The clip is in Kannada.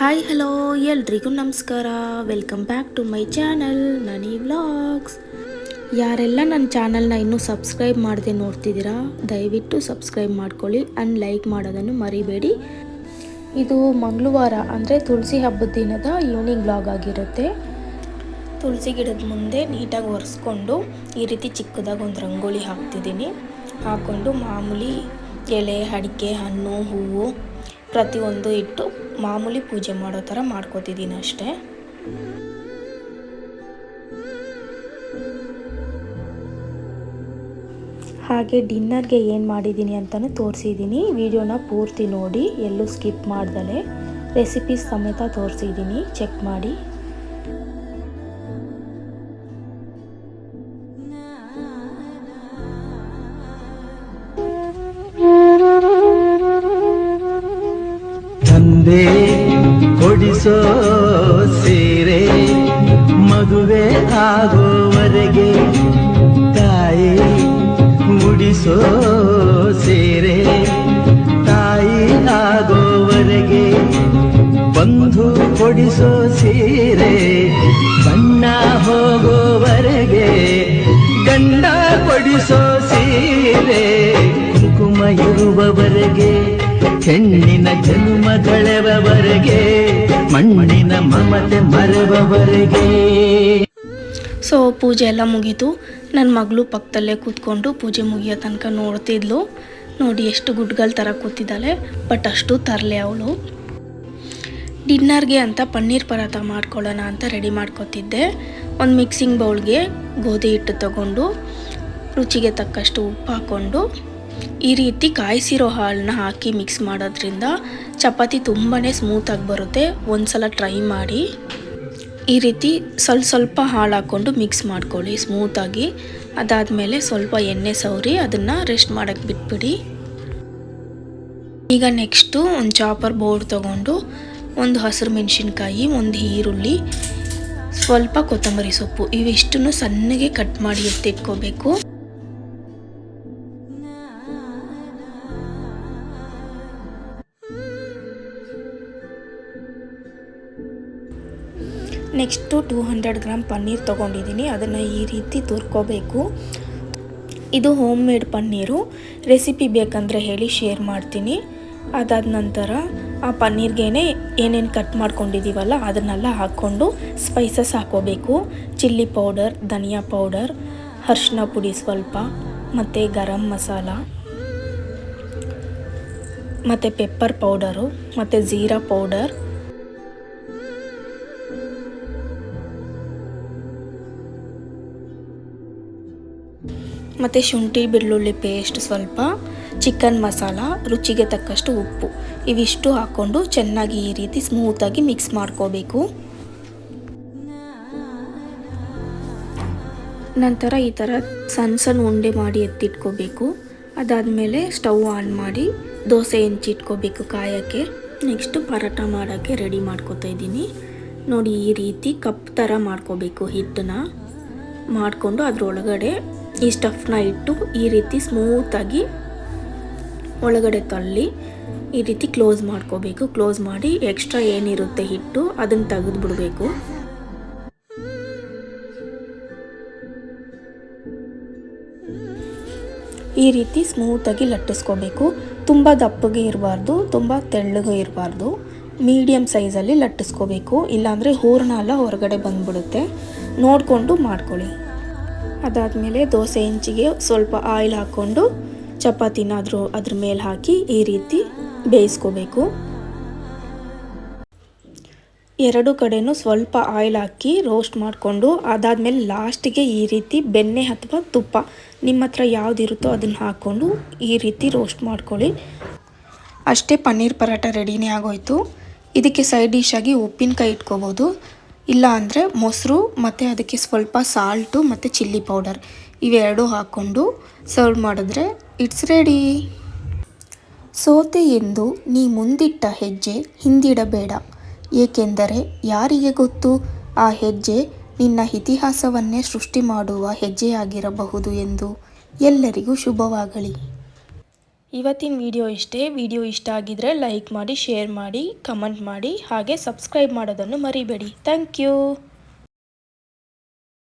ಹಾಯ್ ಹಲೋ ಎಲ್ರಿಗೂ ನಮಸ್ಕಾರ. Welcome back to my channel Nani vlogs. ಯಾರೆಲ್ಲ ನನ್ನ ಚಾನಲ್ನ ಇನ್ನೂ ಸಬ್ಸ್ಕ್ರೈಬ್ ಮಾಡದೆ ನೋಡ್ತಿದ್ದೀರಾ, ದಯವಿಟ್ಟು ಸಬ್ಸ್ಕ್ರೈಬ್ ಮಾಡ್ಕೊಳ್ಳಿ ಆ್ಯಂಡ್ ಲೈಕ್ ಮಾಡೋದನ್ನು ಮರಿಬೇಡಿ. ಇದು ಮಂಗಳವಾರ ಅಂದರೆ ತುಳಸಿ ಹಬ್ಬದ ದಿನದ ಈವ್ನಿಂಗ್ ವ್ಲಾಗ್ ಆಗಿರುತ್ತೆ. ತುಳಸಿ ಗಿಡದ ಮುಂದೆ ನೀಟಾಗಿ ಒರೆಸ್ಕೊಂಡು ಈ ರೀತಿ ಚಿಕ್ಕದಾಗಿ ಒಂದು ರಂಗೋಲಿ ಹಾಕ್ಕೊಂಡು ಮಾಮೂಲಿ ಎಲೆ, ಅಡಿಕೆ, ಹಣ್ಣು, ಹೂವು ಪ್ರತಿಯೊಂದು ಇಟ್ಟು ಮಾಮೂಲಿ ಪೂಜೆ ಮಾಡೋ ಥರ ಮಾಡ್ಕೋತಿದ್ದೀನಿ ಅಷ್ಟೇ. ಹಾಗೆ ಡಿನ್ನರ್ಗೆ ಏನು ಮಾಡಿದ್ದೀನಿ ಅಂತಲೂ ತೋರಿಸಿದ್ದೀನಿ. ವಿಡಿಯೋನ ಪೂರ್ತಿ ನೋಡಿ, ಎಲ್ಲೂ ಸ್ಕಿಪ್ ಮಾಡ್ದಲೆ ರೆಸಿಪೀಸ್ ಸಮೇತ ತೋರಿಸಿದ್ದೀನಿ, ಚೆಕ್ ಮಾಡಿ. ತಂದೆ ಕೊಡಿಸೋ ಸೀರೆ ಮಗುವೆ ಆಗೋವರೆಗೆ, ತಾಯಿ ಮುಡಿಸೋ ಸೀರೆ ತಾಯಿ ಆಗೋವರೆಗೆ, ಬಂಧು ಕೊಡಿಸೋ ಸೀರೆ ಬಣ್ಣ ಹೋಗೋವರೆಗೆ, ಗಂಡ ಕೊಡಿಸೋ ಸೀರೆ ಕುಂಕುಮ ಇರುವವರೆಗೆ, ಹೆಣ್ಣಿನ ಜನ್ಮಗಳೆವರೆಗೆ, ಮಣ್ಣಿನ ಮಮತೆ ಮರೆವವರೆಗೆ. ಸೊ ಪೂಜೆ ಎಲ್ಲ ಮುಗೀತು. ನನ್ನ ಮಗಳು ಪಕ್ಕದಲ್ಲೇ ಕೂತ್ಕೊಂಡು ಪೂಜೆ ಮುಗಿಯೋ ತನಕ ನೋಡ್ತಿದ್ಲು. ನೋಡಿ ಎಷ್ಟು ಗುಡ್ಗಳ ಥರ ಕೂತಿದ್ದಾಳೆ, ಬಟ್ ಅಷ್ಟು ತರಲೆ ಅವಳು. ಡಿನ್ನರ್ಗೆ ಅಂತ ಪನ್ನೀರ್ ಪರಾಟ ಮಾಡ್ಕೊಳ್ಳೋಣ ಅಂತ ರೆಡಿ ಮಾಡ್ಕೊತಿದ್ದೆ. ಒಂದು ಮಿಕ್ಸಿಂಗ್ ಬೌಲ್ಗೆ ಗೋಧಿ ಹಿಟ್ಟು ತಗೊಂಡು ರುಚಿಗೆ ತಕ್ಕಷ್ಟು ಉಪ್ಪು ಹಾಕ್ಕೊಂಡು ಈ ರೀತಿ ಕಾಯಿಸಿರೋ ಹಾಲನ್ನ ಹಾಕಿ ಮಿಕ್ಸ್ ಮಾಡೋದ್ರಿಂದ ಚಪಾತಿ ತುಂಬಾ ಸ್ಮೂತಾಗಿ ಬರುತ್ತೆ. ಒಂದ್ಸಲ ಟ್ರೈ ಮಾಡಿ. ಈ ರೀತಿ ಸ್ವಲ್ಪ ಹಾಲು ಹಾಕ್ಕೊಂಡು ಮಿಕ್ಸ್ ಮಾಡ್ಕೊಳ್ಳಿ ಸ್ಮೂತಾಗಿ. ಅದಾದಮೇಲೆ ಸ್ವಲ್ಪ ಎಣ್ಣೆ ಸವರಿ ಅದನ್ನು ರೆಸ್ಟ್ ಮಾಡೋಕ್ಕೆ ಬಿಟ್ಬಿಡಿ. ಈಗ ನೆಕ್ಸ್ಟು ಒಂದು ಚಾಪರ್ ಬೋರ್ಡ್ ತೊಗೊಂಡು ಒಂದು ಹಸಿರು ಮೆಣಸಿನ್ಕಾಯಿ, ಒಂದು ಈರುಳ್ಳಿ, ಸ್ವಲ್ಪ ಕೊತ್ತಂಬರಿ ಸೊಪ್ಪು ಇವಿಷ್ಟನ್ನು ಸಣ್ಣಗೆ ಕಟ್ ಮಾಡಿ ಎತ್ತಿಟ್ಕೋಬೇಕು. ನೆಕ್ಸ್ಟು 200 ಗ್ರಾಮ್ ಪನ್ನೀರ್ ತೊಗೊಂಡಿದ್ದೀನಿ. ಅದನ್ನು ಈ ರೀತಿ ತುರ್ಕೋಬೇಕು. ಇದು ಹೋಮ್ ಮೇಡ್ ಪನ್ನೀರು. ರೆಸಿಪಿ ಬೇಕಂದರೆ ಹೇಳಿ ಶೇರ್ ಮಾಡ್ತೀನಿ. ಅದಾದ ನಂತರ ಆ ಪನ್ನೀರ್ಗೇನೆ ಏನೇನು ಕಟ್ ಮಾಡ್ಕೊಂಡಿದ್ದೀವಲ್ಲ ಅದನ್ನೆಲ್ಲ ಹಾಕ್ಕೊಂಡು ಸ್ಪೈಸಸ್ ಹಾಕ್ಕೋಬೇಕು. ಚಿಲ್ಲಿ ಪೌಡರ್, ಧನಿಯಾ ಪೌಡರ್, ಅರಿಶಿನ ಪುಡಿ ಸ್ವಲ್ಪ, ಮತ್ತು ಗರಂ ಮಸಾಲ, ಮತ್ತು ಪೆಪ್ಪರ್ ಪೌಡರು, ಮತ್ತು ಜೀರಾ ಪೌಡರ್, ಮತ್ತು ಶುಂಠಿ ಬೆಳ್ಳುಳ್ಳಿ ಪೇಸ್ಟ್ ಸ್ವಲ್ಪ, ಚಿಕನ್ ಮಸಾಲ, ರುಚಿಗೆ ತಕ್ಕಷ್ಟು ಉಪ್ಪು ಇವಿಷ್ಟು ಹಾಕ್ಕೊಂಡು ಚೆನ್ನಾಗಿ ಈ ರೀತಿ ಸ್ಮೂತಾಗಿ ಮಿಕ್ಸ್ ಮಾಡ್ಕೋಬೇಕು. ನಂತರ ಈ ಥರ ಸಣ್ಣ ಉಂಡೆ ಮಾಡಿ ಎತ್ತಿಟ್ಕೋಬೇಕು. ಅದಾದಮೇಲೆ ಸ್ಟವ್ ಆನ್ ಮಾಡಿ ದೋಸೆ ಹೆಂಚಿಟ್ಕೋಬೇಕು ಕಾಯೋಕ್ಕೆ. ನೆಕ್ಸ್ಟು ಪರೋಟ ಮಾಡೋಕ್ಕೆ ರೆಡಿ ಮಾಡ್ಕೋತಾ ಇದ್ದೀನಿ. ನೋಡಿ ಈ ರೀತಿ ಕಪ್ ಥರ ಮಾಡ್ಕೋಬೇಕು. ಹಿಟ್ಟನ್ನ ಮಾಡಿಕೊಂಡು ಅದರೊಳಗಡೆ ಈ ಸ್ಟಫ್ನ ಇಟ್ಟು ಈ ರೀತಿ ಸ್ಮೂತಾಗಿ ಒಳಗಡೆ ತಳ್ಳಿ ಈ ರೀತಿ ಕ್ಲೋಸ್ ಮಾಡ್ಕೋಬೇಕು. ಕ್ಲೋಸ್ ಮಾಡಿ ಎಕ್ಸ್ಟ್ರಾ ಏನಿರುತ್ತೆ ಹಿಟ್ಟು ಅದನ್ನು ತೆಗೆದು ಬಿಡಬೇಕು. ಈ ರೀತಿ ಸ್ಮೂತಾಗಿ ಲಟ್ಟಿಸ್ಕೋಬೇಕು. ತುಂಬ ದಪ್ಪಗೆ ಇರಬಾರ್ದು, ತುಂಬ ತೆಳ್ಳಗೆ ಇರಬಾರ್ದು. ಮೀಡಿಯಮ್ ಸೈಜಲ್ಲಿ ಲಟ್ಟಿಸ್ಕೋಬೇಕು, ಇಲ್ಲಾಂದರೆ ಹೂರಣ ಎಲ್ಲ ಹೊರಗಡೆ ಬಂದುಬಿಡುತ್ತೆ. ನೋಡಿಕೊಂಡು ಮಾಡ್ಕೊಳ್ಳಿ. ಅದಾದಮೇಲೆ ದೋಸೆ ಹೆಂಚಿಗೆ ಸ್ವಲ್ಪ ಆಯಿಲ್ ಹಾಕ್ಕೊಂಡು ಚಪಾತಿನಾದರೂ ಅದ್ರ ಮೇಲೆ ಹಾಕಿ ಈ ರೀತಿ ಬೇಯಿಸ್ಕೋಬೇಕು. ಎರಡು ಕಡೆನೂ ಸ್ವಲ್ಪ ಆಯಿಲ್ ಹಾಕಿ ರೋಸ್ಟ್ ಮಾಡಿಕೊಂಡು ಅದಾದಮೇಲೆ ಲಾಸ್ಟಿಗೆ ಈ ರೀತಿ ಬೆಣ್ಣೆ ಅಥವಾ ತುಪ್ಪ ನಿಮ್ಮ ಹತ್ರ ಯಾವುದಿರುತ್ತೋ ಅದನ್ನು ಹಾಕ್ಕೊಂಡು ಈ ರೀತಿ ರೋಸ್ಟ್ ಮಾಡ್ಕೊಳ್ಳಿ. ಅಷ್ಟೇ, ಪನ್ನೀರ್ ಪರಾಟ ರೆಡಿನೇ ಆಗೋಯ್ತು. ಇದಕ್ಕೆ ಸೈಡ್ ಡಿಶ್ ಆಗಿ ಉಪ್ಪಿನಕಾಯಿ ಇಟ್ಕೋಬೋದು, ಇಲ್ಲ ಅಂದರೆ ಮೊಸರು ಮತ್ತು ಅದಕ್ಕೆ ಸ್ವಲ್ಪ ಸಾಲ್ಟು ಮತ್ತು ಚಿಲ್ಲಿ ಪೌಡರ್ ಇವೆರಡೂ ಹಾಕ್ಕೊಂಡು ಸರ್ವ್ ಮಾಡಿದ್ರೆ ಇಟ್ಸ್ ರೆಡಿ. ಸೋತೆ ಎಂದು ನೀ ಮುಂದಿಟ್ಟ ಹೆಜ್ಜೆ ಹಿಂದಿಡಬೇಡ, ಏಕೆಂದರೆ ಯಾರಿಗೆ ಗೊತ್ತು ಆ ಹೆಜ್ಜೆ ನಿನ್ನ ಇತಿಹಾಸವನ್ನೇ ಸೃಷ್ಟಿ ಮಾಡುವ ಹೆಜ್ಜೆಯಾಗಿರಬಹುದು ಎಂದು. ಎಲ್ಲರಿಗೂ ಶುಭವಾಗಲಿ. ಇವತ್ತಿನ ವಿಡಿಯೋ ಇಷ್ಟೇ. ವಿಡಿಯೋ ಇಷ್ಟ ಆಗಿದ್ರೆ ಲೈಕ್ ಮಾಡಿ, ಶೇರ್ ಮಾಡಿ, ಕಮೆಂಟ್ ಮಾಡಿ, ಹಾಗೆ ಸಬ್ಸ್ಕ್ರೈಬ್ ಮಾಡೋದನ್ನು ಮರಿಬೇಡಿ. Thank you.